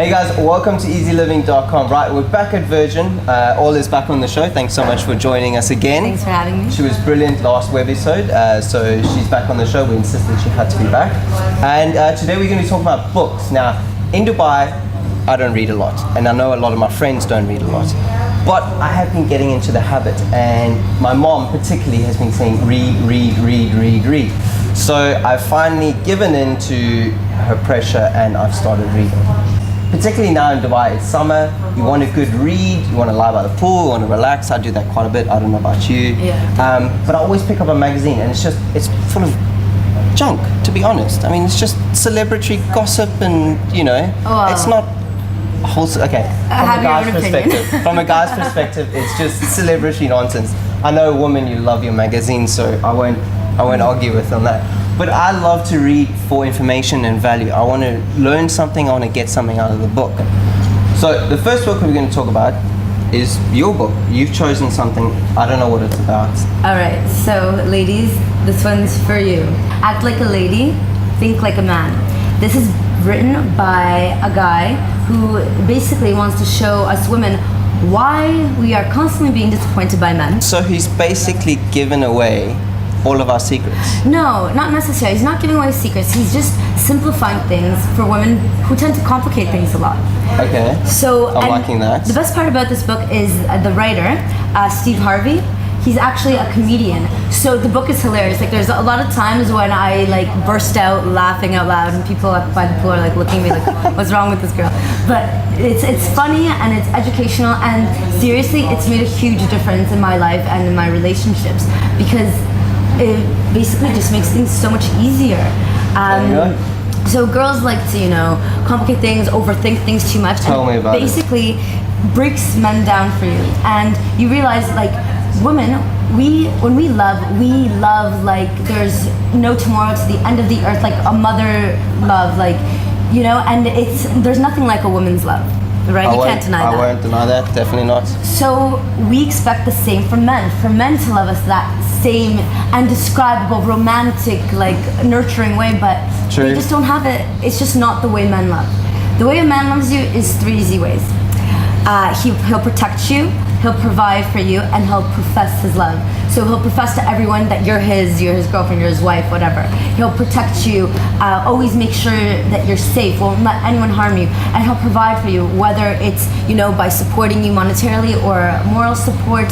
Hey guys, welcome to eZeLiving.com. Right, we're back at Virgin. All is back on the show. Thanks so much for joining us again. Thanks for having me. She was brilliant last webisode, so she's back on the show. We insisted she had to be back. And today we're going to be talking about books. Now, in Dubai, I don't read a lot, and I know a lot of my friends don't read a lot. But I have been getting into the habit, and my mom particularly has been saying read, read, read, read, read. So I've finally given in to her pressure and I've started reading. Particularly now in Dubai, it's summer, you want a good read, you want to lie by the pool, you want to relax. I do that quite a bit, I don't know about you. Yeah. But I always pick up a magazine and it's full of junk, to be honest. I mean, it's just celebrity gossip and, you know, it's not wholesome. Okay, from a guy's perspective, it's just celebrity nonsense. I know, woman, you love your magazine, so I won't argue with on that. But I love to read for information and value. I want to learn something, I want to get something out of the book. So the first book we're going to talk about is your book. You've chosen something, I don't know what it's about. Alright, so ladies, this one's for you. Act like a lady, think like a man. This is written by a guy who basically wants to show us women why we are constantly being disappointed by men. So he's basically given away all of our secrets. No, not necessarily. He's not giving away secrets. He's just simplifying things for women who tend to complicate things a lot. Okay. So I'm liking that. The best part about this book is the writer, Steve Harvey. He's actually a comedian. So the book is hilarious. Like, there's a lot of times when I like burst out laughing out loud and people up by the pool are like looking at me like, what's wrong with this girl? But it's funny and it's educational, and seriously, it's made a huge difference in my life and in my relationships because it basically just makes things so much easier. So girls like to, you know, complicate things, overthink things too much. Tell me about basically breaks men down for you. And you realize, like, women, when we love like there's no tomorrow, to the end of the earth, like a mother love, like, you know, and there's nothing like a woman's love. Right? You can't deny that. I won't deny that, definitely not. So we expect the same from men. For men to love us that same indescribable, romantic, like nurturing way, but True. They just don't have it. It's just not the way men love. The way a man loves you is 3 easy ways. He'll protect you, he'll provide for you, and he'll profess his love. So he'll profess to everyone that you're his girlfriend, you're his wife, whatever. He'll protect you, always make sure that you're safe, won't let anyone harm you, and he'll provide for you, whether it's, you know, by supporting you monetarily or moral support,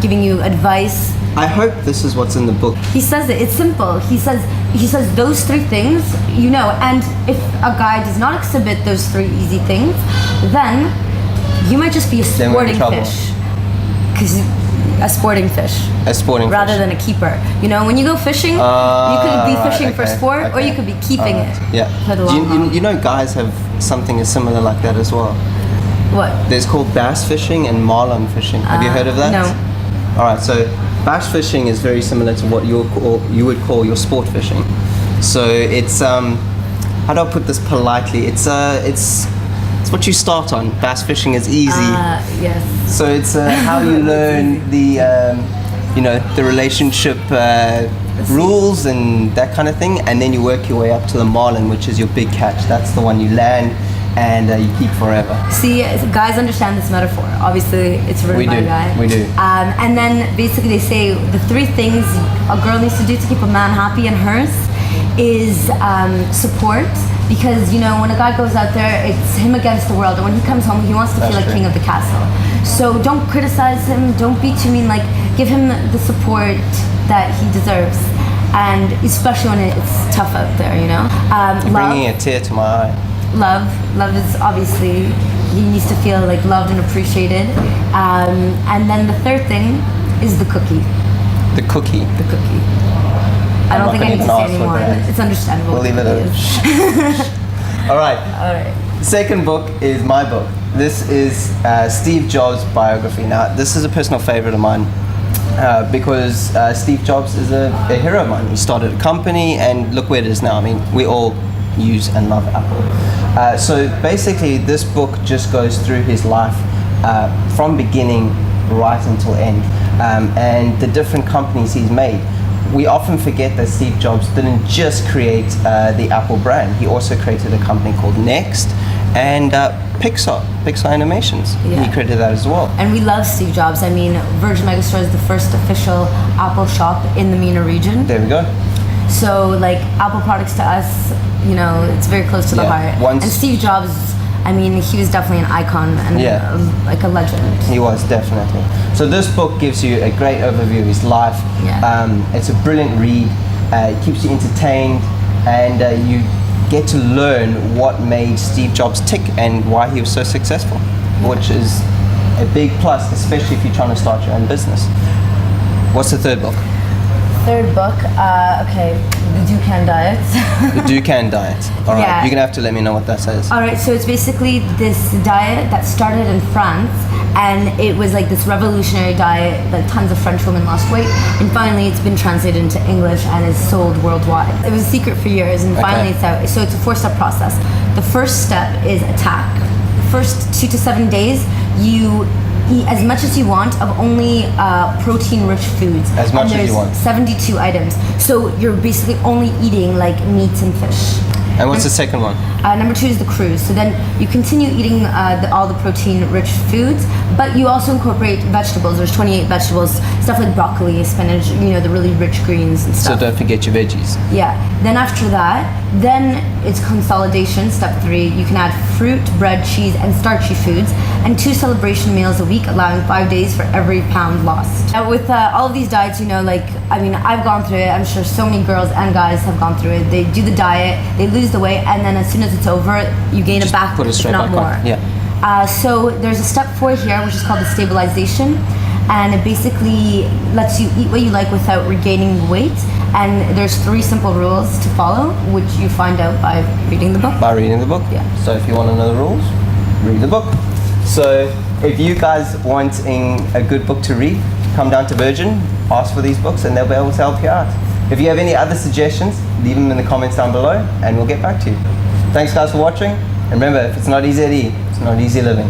giving you advice. I hope this is what's in the book. He says it, it's simple. He says those 3 things, you know, and if a guy does not exhibit those 3 easy things, then you might just be a sporting fish. Because a sporting fish. A sporting rather fish. than a keeper. You know, when you go fishing, you could be fishing for sport, or you could be keeping it. Yeah. For the long haul. You know, guys have something similar like that as well. What? There's called bass fishing and marlin fishing. Have you heard of that? No. All right, so bass fishing is very similar to what you would call your sport fishing. So it's how do I put this politely? It's what you start on. Bass fishing is easy. Yes. So it's how you learn the you know, the relationship rules and that kind of thing, and then you work your way up to the marlin, which is your big catch. That's the one you land and you keep forever. See, guys understand this metaphor. Obviously, it's written by a guy. We do. And then basically they say the 3 things a girl needs to do to keep a man happy and hers is support. Because, you know, when a guy goes out there, it's him against the world, and when he comes home, he wants to feel like king of the castle. So don't criticize him, don't be too mean, like, give him the support that he deserves, and especially when it's tough out there, you know. You're bringing a tear to my eye. Love is obviously, he needs to feel like loved and appreciated. And then the 3rd thing is the cookie. The cookie? The cookie. I don't think I need to say anymore. It's understandable. We'll leave it at All right. Second book is my book. This is Steve Jobs' biography. Now, this is a personal favorite of mine because Steve Jobs is a hero of mine. He started a company, and look where it is now. I mean, we all use and love Apple. So basically, this book just goes through his life from beginning right until end, and the different companies he's made. We often forget that Steve Jobs didn't just create the Apple brand. He also created a company called Next, and Pixar Animations. Yeah. He credited that as well. And we love Steve Jobs. I mean, Virgin Megastore is the first official Apple shop in the MENA region. There we go. So like Apple products to us, you know, it's very close to the Yeah. heart. And Steve Jobs, I mean, he was definitely an icon and like a legend. He was, definitely. So this book gives you a great overview of his life. Yeah. It's a brilliant read. It keeps you entertained, and you get to learn what made Steve Jobs tick and why he was so successful, which is a big plus, especially if you're trying to start your own business. What's the third book? Third book, okay, the Dukan Diet. The Dukan Diet. All right, Yeah. you're gonna have to let me know what that says. All right, so it's basically this diet that started in France, and it was like this revolutionary diet that tons of French women lost weight, and finally it's been translated into English and is sold worldwide. It was a secret for years, and finally it's out. So it's a 4-step process. The first step is attack. The first 2 to 7 days, you eat as much as you want of only protein-rich foods. As much as you want. 72 items. So you're basically only eating like meats and fish. And what's the second one? Number 2 is the cruise. So then you continue eating all the protein-rich foods, but you also incorporate vegetables. There's 28 vegetables, stuff like broccoli, spinach, you know, the really rich greens and So stuff. don't forget your veggies. Yeah. Then after that, then it's consolidation. Step 3, you can add fruit, bread, cheese, and starchy foods, and 2 celebration meals a week, allowing 5 days for every pound lost. Now with all of these diets, you know, like, I mean, I've gone through it. I'm sure so many girls and guys have gone through it. They do the diet, they lose the weight, and then as soon as it's over, you gain it back, Put it if straight not back more. on. Yeah. So there's a step 4 here, which is called the stabilization, and it basically lets you eat what you like without regaining weight. And there's 3 simple rules to follow, which you find out by reading the book. By reading the book? Yeah. So if you want to know the rules, read the book. So if you guys wanting a good book to read, come down to Virgin, ask for these books, and they'll be able to help you out. If you have any other suggestions, leave them in the comments down below, and we'll get back to you. Thanks guys for watching, and remember, if it's not eZe, it's not easy living.